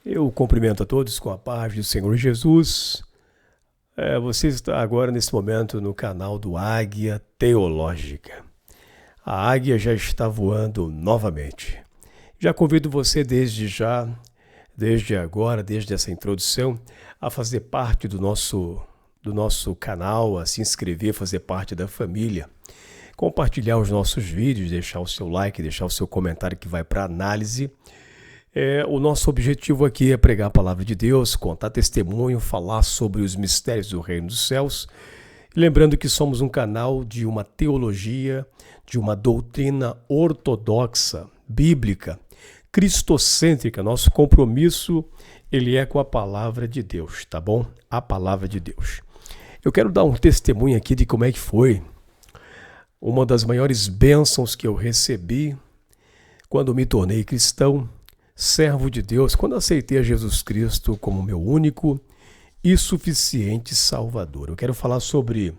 Eu cumprimento a todos com a paz do Senhor Jesus. Você está agora nesse momento no canal do Águia Teológica. A águia já está voando novamente. Já convido você desde agora, desde essa introdução, a fazer parte do nosso canal, a se inscrever, fazer parte da família, compartilhar os nossos vídeos, deixar o seu like, deixar o seu comentário que vai para análise. O nosso objetivo aqui é pregar a palavra de Deus, contar testemunho, falar sobre os mistérios do reino dos céus. Lembrando que somos um canal de uma teologia, de uma doutrina ortodoxa, bíblica, cristocêntrica. Nosso compromisso, ele é com a palavra de Deus, tá bom? A palavra de Deus. Eu quero dar um testemunho aqui de como é que foi uma das maiores bênçãos que eu recebi quando me tornei cristão, servo de Deus, quando aceitei a Jesus Cristo como meu único e suficiente Salvador. Eu quero falar sobre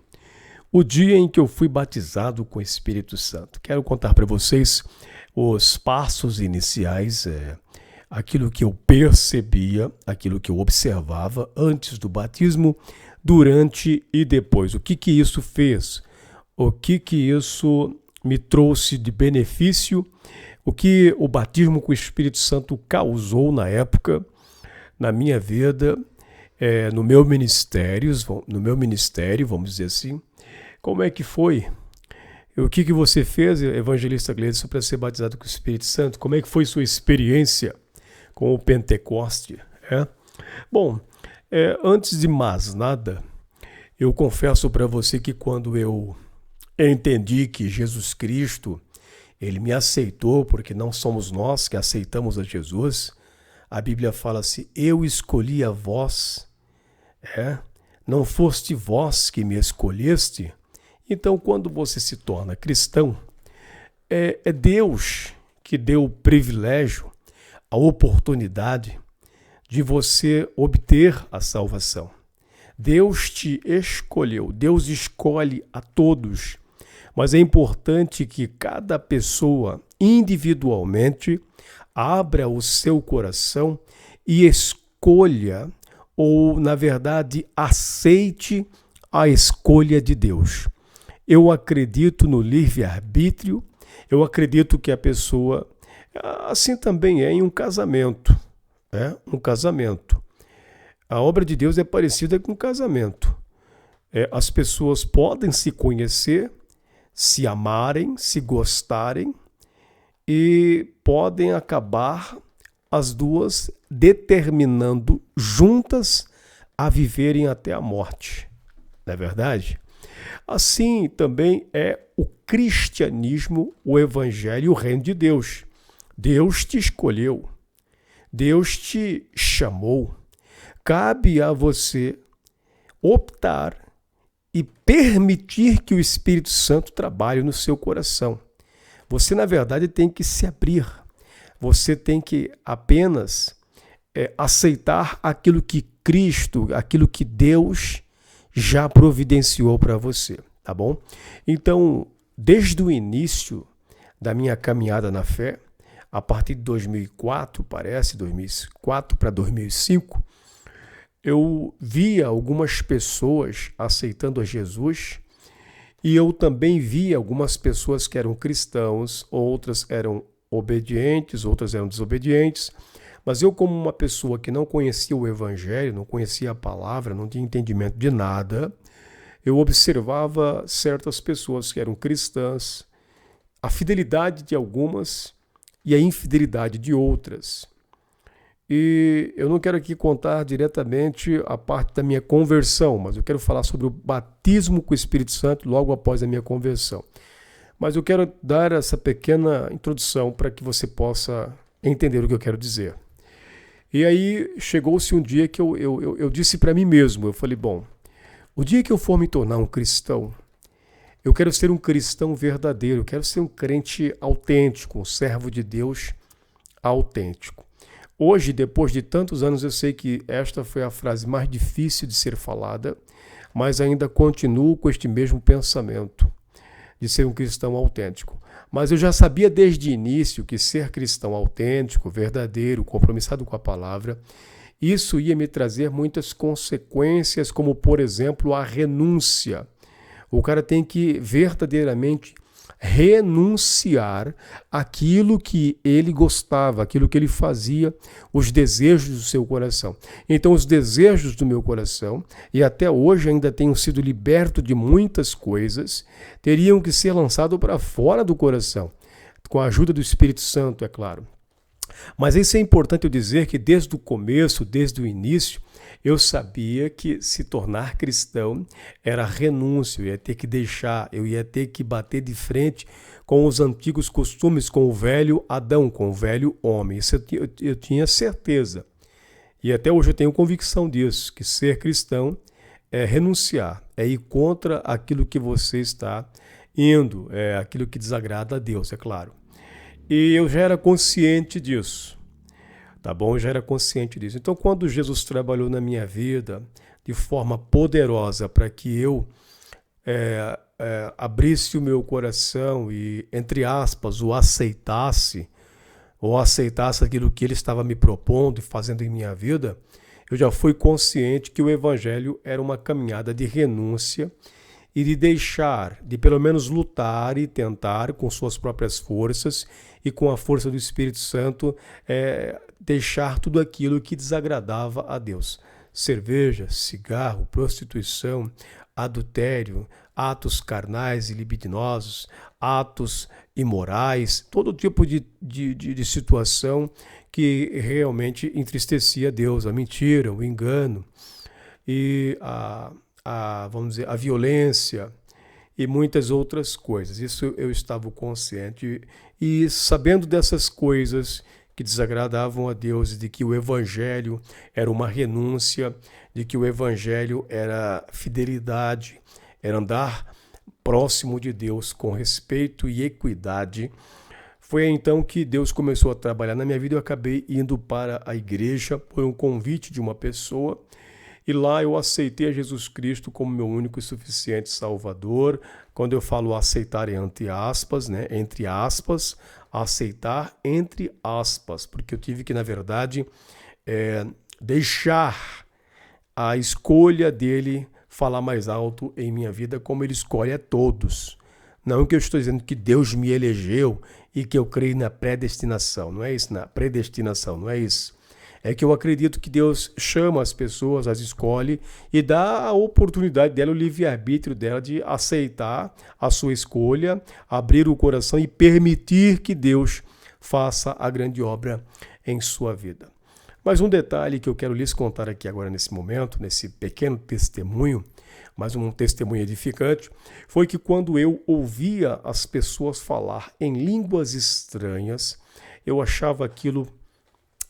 o dia em que eu fui batizado com o Espírito Santo. Quero contar para vocês os passos iniciais, aquilo que eu percebia, aquilo que eu observava antes do batismo, durante e depois. O que isso fez? O que isso me trouxe de benefício? O que o batismo com o Espírito Santo causou na época, na minha vida, no meu ministério, vamos dizer assim. Como é que foi? O que você fez, evangelista Gleison, para ser batizado com o Espírito Santo? Como é que foi sua experiência com o Pentecoste? Bom, antes de mais nada, eu confesso para você que quando eu entendi que Jesus Cristo, ele me aceitou, porque não somos nós que aceitamos a Jesus. A Bíblia fala assim: eu escolhi a vós, não foste vós que me escolheste. Então, quando você se torna cristão, é Deus que deu o privilégio, a oportunidade de você obter a salvação. Deus te escolheu, Deus escolhe a todos. Mas é importante que cada pessoa, individualmente, abra o seu coração e escolha, ou, na verdade, aceite a escolha de Deus. Eu acredito no livre-arbítrio, eu acredito que a pessoa, assim também é em um casamento. Um casamento. A obra de Deus é parecida com um casamento. As pessoas podem se conhecer, se amarem, se gostarem e podem acabar as duas determinando juntas a viverem até a morte. Não é verdade? Assim também é o cristianismo, o evangelho, o reino de Deus. Deus te escolheu, Deus te chamou. Cabe a você optar e permitir que o Espírito Santo trabalhe no seu coração. Você, na verdade, tem que se abrir. Você tem que apenas aceitar aquilo que Cristo, aquilo que Deus já providenciou para você, tá bom? Então, desde o início da minha caminhada na fé, a partir de 2004, 2004 para 2005, eu via algumas pessoas aceitando a Jesus e eu também via algumas pessoas que eram cristãos, outras eram obedientes, outras eram desobedientes. Mas eu, como uma pessoa que não conhecia o evangelho, não conhecia a palavra, não tinha entendimento de nada, eu observava certas pessoas que eram cristãs, a fidelidade de algumas e a infidelidade de outras. E eu não quero aqui contar diretamente a parte da minha conversão, mas eu quero falar sobre o batismo com o Espírito Santo logo após a minha conversão. Mas eu quero dar essa pequena introdução para que você possa entender o que eu quero dizer. E aí chegou-se um dia que eu disse para mim mesmo, eu falei, bom, o dia que eu for me tornar um cristão, eu quero ser um cristão verdadeiro, eu quero ser um crente autêntico, um servo de Deus autêntico. Hoje, depois de tantos anos, eu sei que esta foi a frase mais difícil de ser falada, mas ainda continuo com este mesmo pensamento de ser um cristão autêntico. Mas eu já sabia desde o início que ser cristão autêntico, verdadeiro, compromissado com a palavra, isso ia me trazer muitas consequências, como, por exemplo, a renúncia. O cara tem que verdadeiramente renunciar aquilo que ele gostava, aquilo que ele fazia, os desejos do seu coração. Então, os desejos do meu coração, e até hoje ainda tenho sido liberto de muitas coisas, teriam que ser lançados para fora do coração, com a ajuda do Espírito Santo, é claro. Mas isso é importante eu dizer que desde o começo, desde o início, eu sabia que se tornar cristão era renúncia, eu ia ter que deixar, eu ia ter que bater de frente com os antigos costumes, com o velho Adão, com o velho homem. Isso eu tinha certeza. E até hoje eu tenho convicção disso, que ser cristão é renunciar, é ir contra aquilo que você está indo, é aquilo que desagrada a Deus, é claro. E eu já era consciente disso, tá bom? Eu já era consciente disso. Então, quando Jesus trabalhou na minha vida de forma poderosa para que eu abrisse o meu coração e, entre aspas, o aceitasse, ou aceitasse aquilo que ele estava me propondo e fazendo em minha vida, eu já fui consciente que o Evangelho era uma caminhada de renúncia e de deixar, de pelo menos lutar e tentar com suas próprias forças e com a força do Espírito Santo deixar tudo aquilo que desagradava a Deus. Cerveja, cigarro, prostituição, adultério, atos carnais e libidinosos, atos imorais, todo tipo de situação que realmente entristecia Deus, a mentira, o engano e vamos dizer, a violência e muitas outras coisas. Isso eu estava consciente e sabendo dessas coisas que desagradavam a Deus, de que o Evangelho era uma renúncia, de que o Evangelho era fidelidade, era andar próximo de Deus com respeito e equidade. Foi então que Deus começou a trabalhar na minha vida. Eu acabei indo para a igreja por um convite de uma pessoa. E lá eu aceitei a Jesus Cristo como meu único e suficiente Salvador. Quando eu falo aceitar entre aspas, né? Entre aspas, aceitar entre aspas, porque eu tive que, na verdade, deixar a escolha dele falar mais alto em minha vida, como ele escolhe a todos. Não que eu estou dizendo que Deus me elegeu e que eu creio na predestinação. Não é isso, na predestinação, não é isso. É que eu acredito que Deus chama as pessoas, as escolhe e dá a oportunidade dela, o livre-arbítrio dela de aceitar a sua escolha, abrir o coração e permitir que Deus faça a grande obra em sua vida. Mas um detalhe que eu quero lhes contar aqui agora nesse momento, nesse pequeno testemunho, mas um testemunho edificante, foi que quando eu ouvia as pessoas falar em línguas estranhas, eu achava aquilo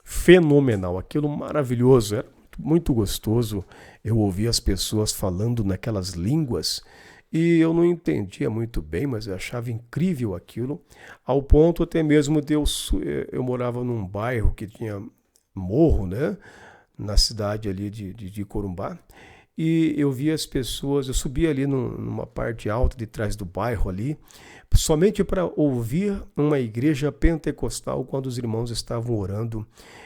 fenomenal, aquilo maravilhoso, era muito gostoso eu ouvir as pessoas falando naquelas línguas e eu não entendia muito bem, mas eu achava incrível aquilo, ao ponto até mesmo de eu morava num bairro que tinha morro, né, na cidade ali de Corumbá, e eu via as pessoas, eu subia ali numa parte alta de trás do bairro ali, somente para ouvir uma igreja pentecostal quando os irmãos estavam orando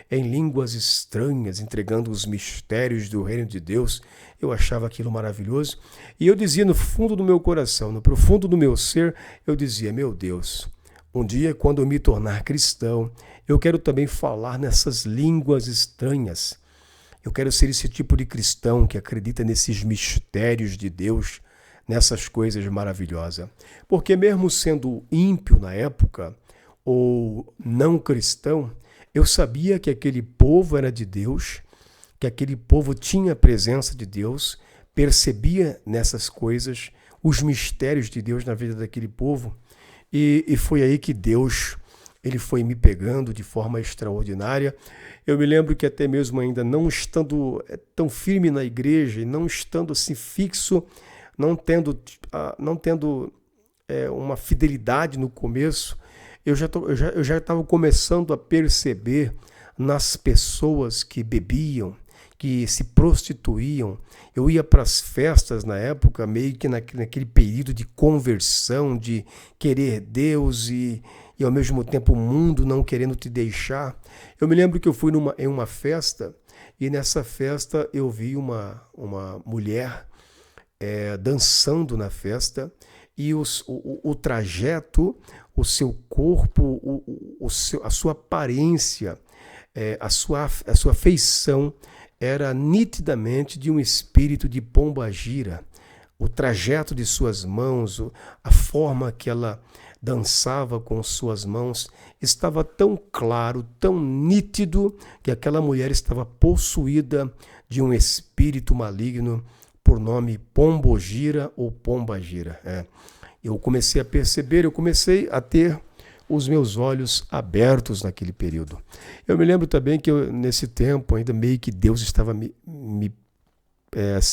em línguas estranhas, entregando os mistérios do reino de Deus. Eu achava aquilo maravilhoso e eu dizia no fundo do meu coração, no profundo do meu ser, eu dizia, meu Deus, um dia quando eu me tornar cristão, eu quero também falar nessas línguas estranhas. Eu quero ser esse tipo de cristão que acredita nesses mistérios de Deus, nessas coisas maravilhosas. Porque mesmo sendo ímpio na época, ou não cristão, eu sabia que aquele povo era de Deus, que aquele povo tinha a presença de Deus, percebia nessas coisas os mistérios de Deus na vida daquele povo, e foi aí que Deus ele foi me pegando de forma extraordinária. Eu me lembro que até mesmo ainda não estando tão firme na igreja, e não estando assim fixo, não tendo uma fidelidade no começo, eu já estava começando a perceber nas pessoas que bebiam, que se prostituíam. Eu ia para as festas na época, meio que naquele período de conversão, de querer Deus e ao mesmo tempo o mundo não querendo te deixar. Eu me lembro que eu fui em uma festa e nessa festa eu vi uma mulher dançando na festa e o trajeto, o seu corpo, a sua aparência, a sua feição era nitidamente de um espírito de pombagira. O trajeto de suas mãos, a forma que ela dançava com suas mãos, estava tão claro, tão nítido, que aquela mulher estava possuída de um espírito maligno por nome Pombogira ou Pombagira. Eu comecei a perceber, eu comecei a ter os meus olhos abertos naquele período. Eu me lembro também que nesse tempo ainda meio que Deus estava me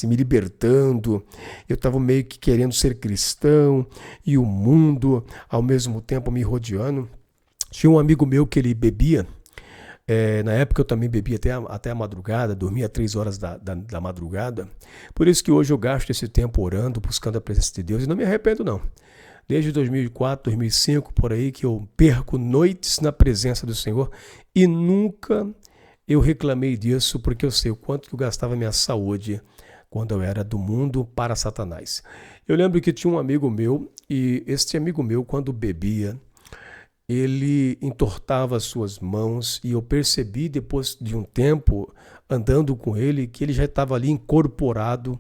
libertando, eu estava meio que querendo ser cristão e o mundo ao mesmo tempo me rodeando. Tinha um amigo meu que ele bebia, na época eu também bebia até a madrugada, dormia 3 horas da madrugada, por isso que hoje eu gasto esse tempo orando, buscando a presença de Deus e não me arrependo não. Desde 2004, 2005, por aí, que eu perco noites na presença do Senhor e nunca eu reclamei disso, porque eu sei o quanto que eu gastava minha saúde quando eu era do mundo para Satanás. Eu lembro que tinha um amigo meu, e este amigo meu, quando bebia, ele entortava as suas mãos, e eu percebi depois de um tempo, andando com ele, que ele já estava ali incorporado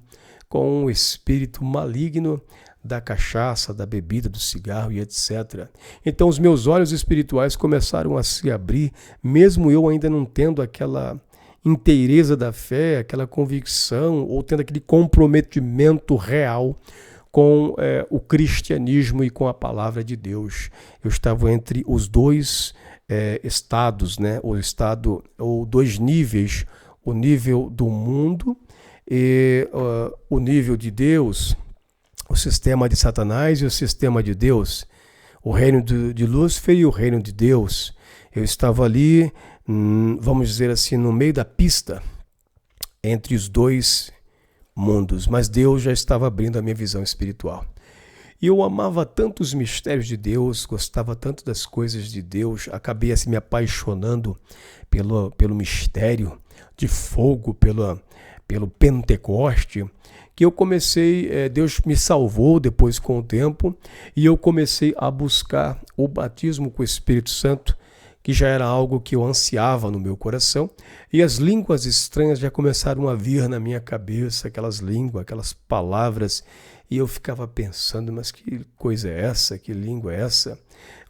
com um espírito maligno da cachaça, da bebida, do cigarro e etc. Então os meus olhos espirituais começaram a se abrir, mesmo eu ainda não tendo aquela inteireza da fé, aquela convicção, ou tendo aquele comprometimento real com o cristianismo e com a palavra de Deus. Eu estava entre os dois estados, ou dois níveis, o nível do mundo e o nível de Deus, o sistema de Satanás e o sistema de Deus, o reino de Lúcifer e o reino de Deus. Eu estava ali, vamos dizer assim, no meio da pista, entre os dois mundos, mas Deus já estava abrindo a minha visão espiritual. E eu amava tanto os mistérios de Deus, gostava tanto das coisas de Deus, acabei assim me apaixonando pelo mistério de fogo, pelo Pentecoste, que eu comecei, Deus me salvou depois com o tempo, e eu comecei a buscar o batismo com o Espírito Santo, que já era algo que eu ansiava no meu coração, e as línguas estranhas já começaram a vir na minha cabeça, aquelas línguas, aquelas palavras, e eu ficava pensando, mas que coisa é essa? Que língua é essa?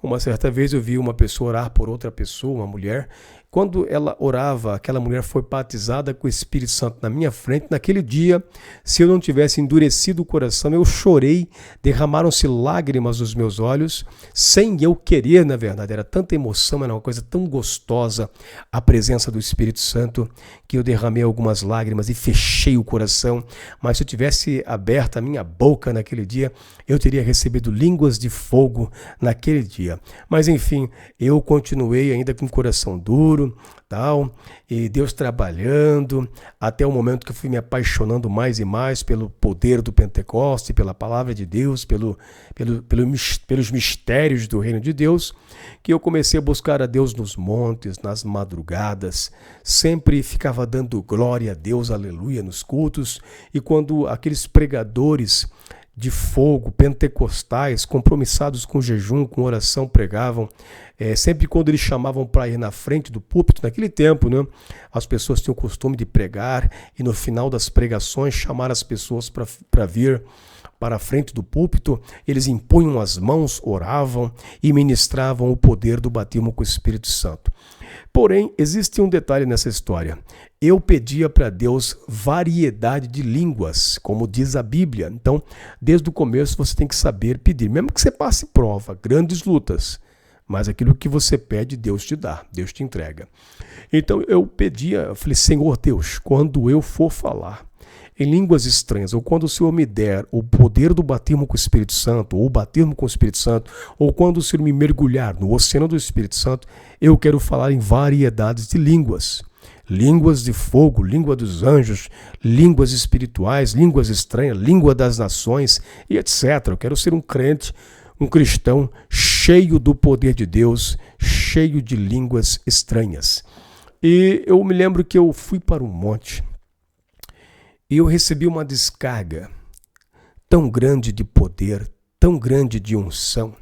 Uma certa vez eu vi uma pessoa orar por outra pessoa, uma mulher. Quando ela orava, aquela mulher foi batizada com o Espírito Santo na minha frente. Naquele dia, se eu não tivesse endurecido o coração, eu chorei, derramaram-se lágrimas dos meus olhos, sem eu querer, na verdade. Era tanta emoção, era uma coisa tão gostosa, a presença do Espírito Santo, que eu derramei algumas lágrimas e fechei o coração. Mas se eu tivesse aberto a minha boca naquele dia, eu teria recebido línguas de fogo naquele dia. Mas enfim, eu continuei ainda com o coração duro, e Deus trabalhando, até o momento que eu fui me apaixonando mais e mais pelo poder do Pentecoste, pela palavra de Deus, pelos mistérios do reino de Deus, que eu comecei a buscar a Deus nos montes, nas madrugadas, sempre ficava dando glória a Deus, aleluia, nos cultos, e quando aqueles pregadores de fogo, pentecostais, compromissados com jejum, com oração, pregavam. Sempre quando eles chamavam para ir na frente do púlpito, naquele tempo, né, as pessoas tinham o costume de pregar e no final das pregações chamar as pessoas para vir para a frente do púlpito, eles impunham as mãos, oravam e ministravam o poder do batismo com o Espírito Santo. Porém, existe um detalhe nessa história. Eu pedia para Deus variedade de línguas, como diz a Bíblia. Então, desde o começo você tem que saber pedir, mesmo que você passe prova, grandes lutas, mas aquilo que você pede, Deus te dá, Deus te entrega. Então eu pedia, eu falei, Senhor Deus, quando eu for falar, em línguas estranhas, ou quando o Senhor me der o poder do batismo com o Espírito Santo, ou o batismo com o Espírito Santo, ou quando o Senhor me mergulhar no oceano do Espírito Santo, eu quero falar em variedades de línguas. Línguas de fogo, língua dos anjos, línguas espirituais, línguas estranhas, língua das nações e etc. Eu quero ser um crente, um cristão cheio do poder de Deus, cheio de línguas estranhas. E eu me lembro que eu fui para um monte e eu recebi uma descarga tão grande de poder, tão grande de unção,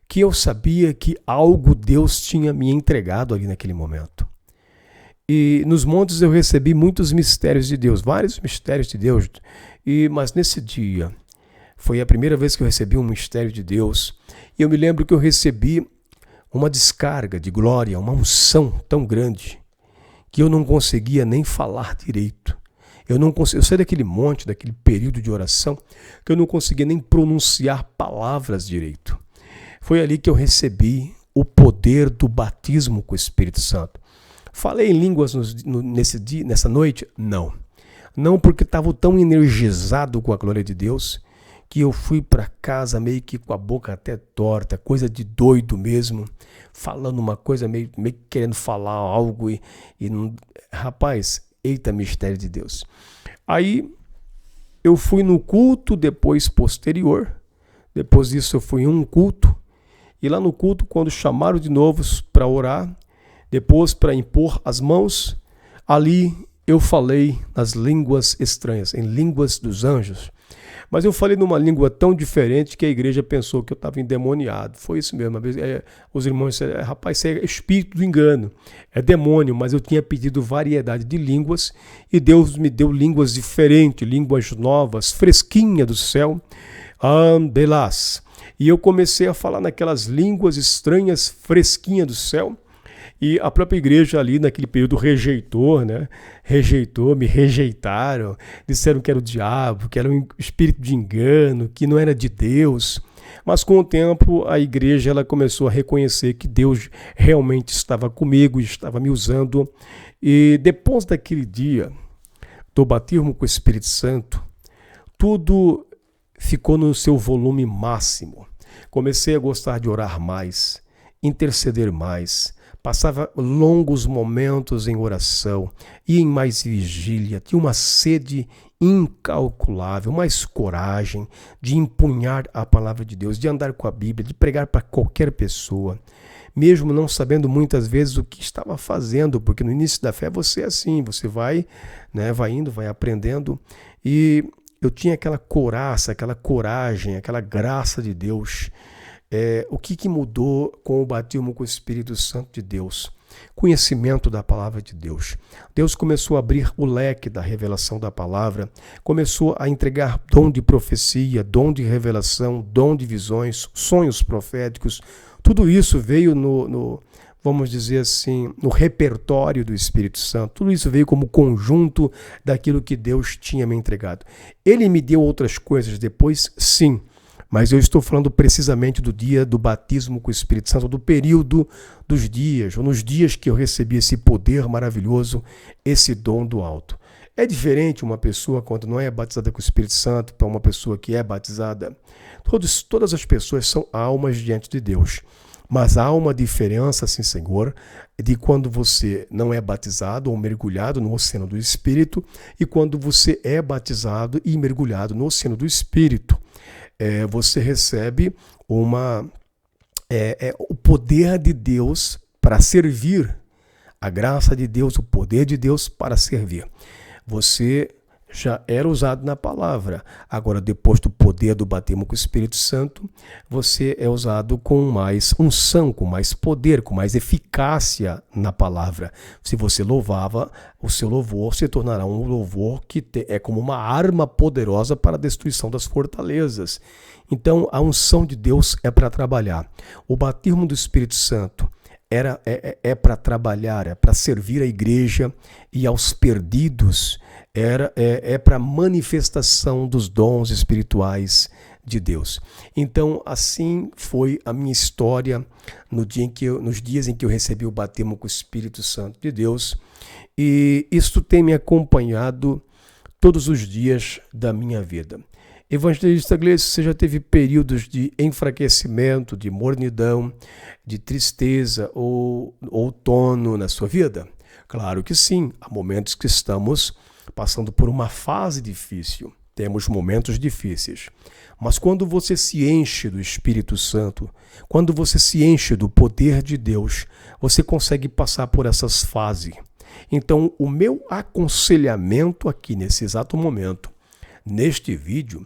que eu sabia que algo Deus tinha me entregado ali naquele momento. E nos montes eu recebi muitos mistérios de Deus, vários mistérios de Deus. Mas nesse dia foi a primeira vez que eu recebi um mistério de Deus. E eu me lembro que eu recebi uma descarga de glória, uma unção tão grande que eu não conseguia nem falar direito. Eu saí daquele monte, daquele período de oração, que eu não conseguia nem pronunciar palavras direito. Foi ali que eu recebi o poder do batismo com o Espírito Santo. Falei em línguas nessa noite? Não. Não, porque estava tão energizado com a glória de Deus que eu fui para casa meio que com a boca até torta, coisa de doido mesmo, falando uma coisa meio querendo falar algo e não... Rapaz, eita mistério de Deus. Aí eu fui no culto depois posterior, depois disso eu fui em um culto, e lá no culto, quando chamaram de novo para orar, depois, para impor as mãos, ali eu falei nas línguas estranhas, em línguas dos anjos. Mas eu falei numa língua tão diferente que a igreja pensou que eu estava endemoniado. Foi isso mesmo. Os irmãos disseram, rapaz, isso é espírito do engano, é demônio. Mas eu tinha pedido variedade de línguas e Deus me deu línguas diferentes, línguas novas, fresquinhas do céu. Andelas. E eu comecei a falar naquelas línguas estranhas, fresquinhas do céu. E a própria igreja ali naquele período rejeitou, né? Me rejeitaram, disseram que era o diabo, que era um espírito de engano, que não era de Deus. Mas com o tempo a igreja ela começou a reconhecer que Deus realmente estava comigo, estava me usando. E depois daquele dia do batismo com o Espírito Santo, tudo ficou no seu volume máximo. Comecei a gostar de orar mais, interceder mais. Passava longos momentos em oração e em mais vigília. Tinha uma sede incalculável, mais coragem de empunhar a palavra de Deus, de andar com a Bíblia, de pregar para qualquer pessoa, mesmo não sabendo muitas vezes o que estava fazendo, porque no início da fé você é assim, você vai, né, vai indo, vai aprendendo. E eu tinha aquela couraça, aquela coragem, aquela graça de Deus. O que mudou com o batismo com o Espírito Santo de Deus? Conhecimento da palavra de Deus. Deus começou a abrir o leque da revelação da palavra, começou a entregar dom de profecia, dom de revelação, dom de visões, sonhos proféticos. Tudo isso veio vamos dizer assim, no repertório do Espírito Santo. Tudo isso veio como conjunto daquilo que Deus tinha me entregado. Ele me deu outras coisas depois, sim. Mas eu estou falando precisamente do dia do batismo com o Espírito Santo, do período dos dias, ou nos dias que eu recebi esse poder maravilhoso, esse dom do alto. É diferente uma pessoa quando não é batizada com o Espírito Santo para uma pessoa que é batizada. Todas as pessoas são almas diante de Deus. Mas há uma diferença, sim, Senhor, de quando você não é batizado ou mergulhado no oceano do Espírito e quando você é batizado e mergulhado no oceano do Espírito. Você recebe o poder de Deus para servir, a graça de Deus, o poder de Deus para servir. Você já era usado na palavra. Agora, depois do poder do batismo com o Espírito Santo, você é usado com mais unção, com mais poder, com mais eficácia na palavra. Se você louvava, o seu louvor se tornará um louvor que é como uma arma poderosa para a destruição das fortalezas. Então, a unção de Deus é para trabalhar. O batismo do Espírito Santo é para trabalhar, é para servir a igreja e aos perdidos, é para manifestação dos dons espirituais de Deus. Então, assim foi a minha história nos dias em que eu recebi o batismo com o Espírito Santo de Deus. E isto tem me acompanhado todos os dias da minha vida. Evangelista Gleice, você já teve períodos de enfraquecimento, de mornidão, de tristeza ou outono na sua vida? Claro que sim, há momentos que estamos passando por uma fase difícil, temos momentos difíceis. Mas quando você se enche do Espírito Santo, quando você se enche do poder de Deus, você consegue passar por essas fases. Então, o meu aconselhamento aqui nesse exato momento, neste vídeo,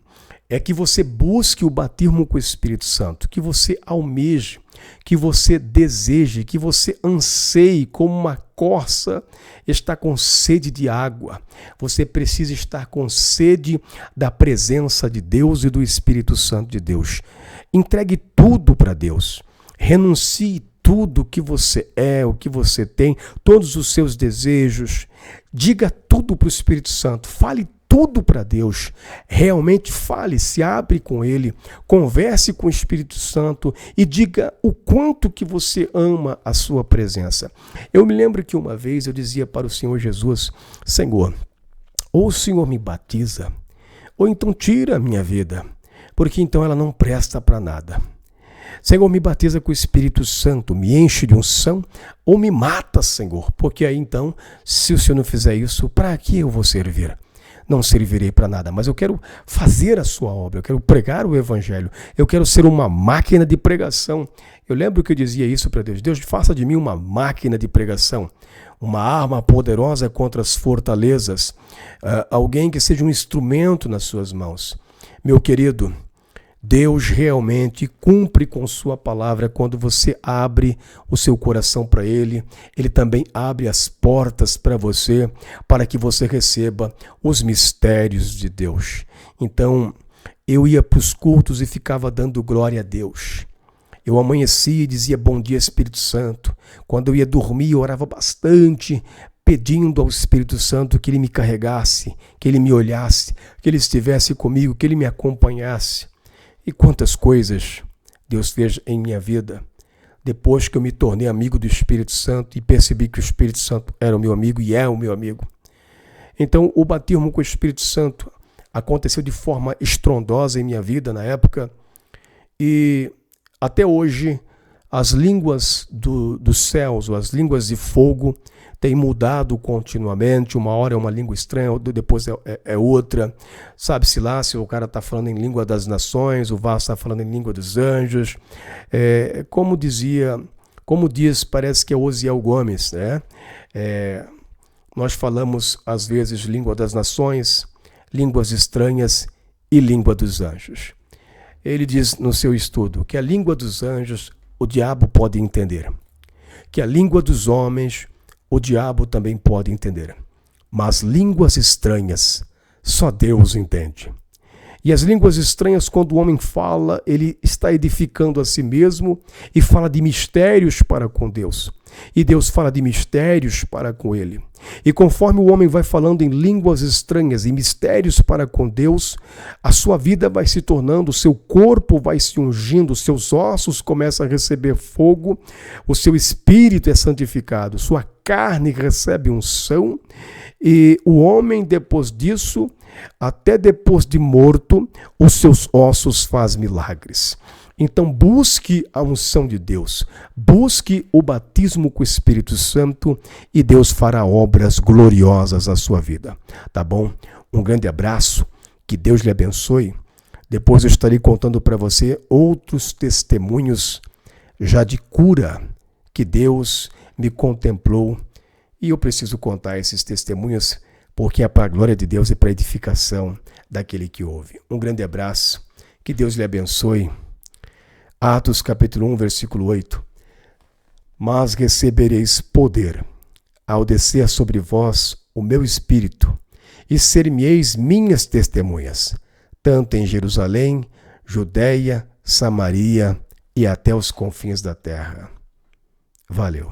é que você busque o batismo com o Espírito Santo, que você almeje, que você deseje, que você anseie como uma corça está com sede de água. Você precisa estar com sede da presença de Deus e do Espírito Santo de Deus. Entregue tudo para Deus. Renuncie tudo o que você é, o que você tem, todos os seus desejos. Diga tudo para o Espírito Santo. Fale tudo para Deus. Realmente fale, se abre com Ele, converse com o Espírito Santo e diga o quanto que você ama a sua presença. Eu me lembro que uma vez eu dizia para o Senhor Jesus: Senhor, ou o Senhor me batiza, ou então tira a minha vida, porque então ela não presta para nada. Senhor, me batiza com o Espírito Santo, me enche de unção, ou me mata, Senhor, porque aí então, se o Senhor não fizer isso, para que eu vou servir? Não servirei para nada, mas eu quero fazer a sua obra, eu quero pregar o Evangelho, eu quero ser uma máquina de pregação. Eu lembro que eu dizia isso para Deus: Deus, faça de mim uma máquina de pregação, uma arma poderosa contra as fortalezas, alguém que seja um instrumento nas suas mãos. Meu querido, Deus realmente cumpre com sua palavra quando você abre o seu coração para Ele. Ele também abre as portas para você, para que você receba os mistérios de Deus. Então, eu ia para os cultos e ficava dando glória a Deus. Eu amanhecia e dizia: bom dia, Espírito Santo. Quando eu ia dormir, eu orava bastante, pedindo ao Espírito Santo que Ele me carregasse, que Ele me olhasse, que Ele estivesse comigo, que Ele me acompanhasse. E quantas coisas Deus fez em minha vida, depois que eu me tornei amigo do Espírito Santo e percebi que o Espírito Santo era o meu amigo e é o meu amigo. Então, o batismo com o Espírito Santo aconteceu de forma estrondosa em minha vida na época, e até hoje as línguas dos céus, ou as línguas de fogo, têm mudado continuamente. Uma hora é uma língua estranha, depois é outra. Sabe-se lá se o cara está falando em língua das nações, o vaso está falando em língua dos anjos. Como diz, parece que é Osiel Gomes, né? Nós falamos às vezes língua das nações, línguas estranhas e língua dos anjos. Ele diz no seu estudo que a língua dos anjos o diabo pode entender, que a língua dos homens o diabo também pode entender, mas línguas estranhas só Deus entende. E as línguas estranhas, quando o homem fala, ele está edificando a si mesmo e fala de mistérios para com Deus. E Deus fala de mistérios para com ele. E conforme o homem vai falando em línguas estranhas e mistérios para com Deus, a sua vida vai se tornando, o seu corpo vai se ungindo, os seus ossos começam a receber fogo, o seu espírito é santificado, sua carne recebe unção, e o homem, depois disso, até depois de morto, os seus ossos fazem milagres. Então busque a unção de Deus, busque o batismo com o Espírito Santo e Deus fará obras gloriosas na sua vida, tá bom? Um grande abraço, que Deus lhe abençoe. Depois eu estarei contando para você outros testemunhos já de cura que Deus me contemplou, e eu preciso contar esses testemunhos porque é para a glória de Deus e para a edificação daquele que ouve. Um grande abraço, que Deus lhe abençoe. Atos capítulo 1, versículo 8. Mas recebereis poder ao descer sobre vós o meu Espírito, e ser-me-eis minhas testemunhas, tanto em Jerusalém, Judeia, Samaria e até os confins da terra. Valeu.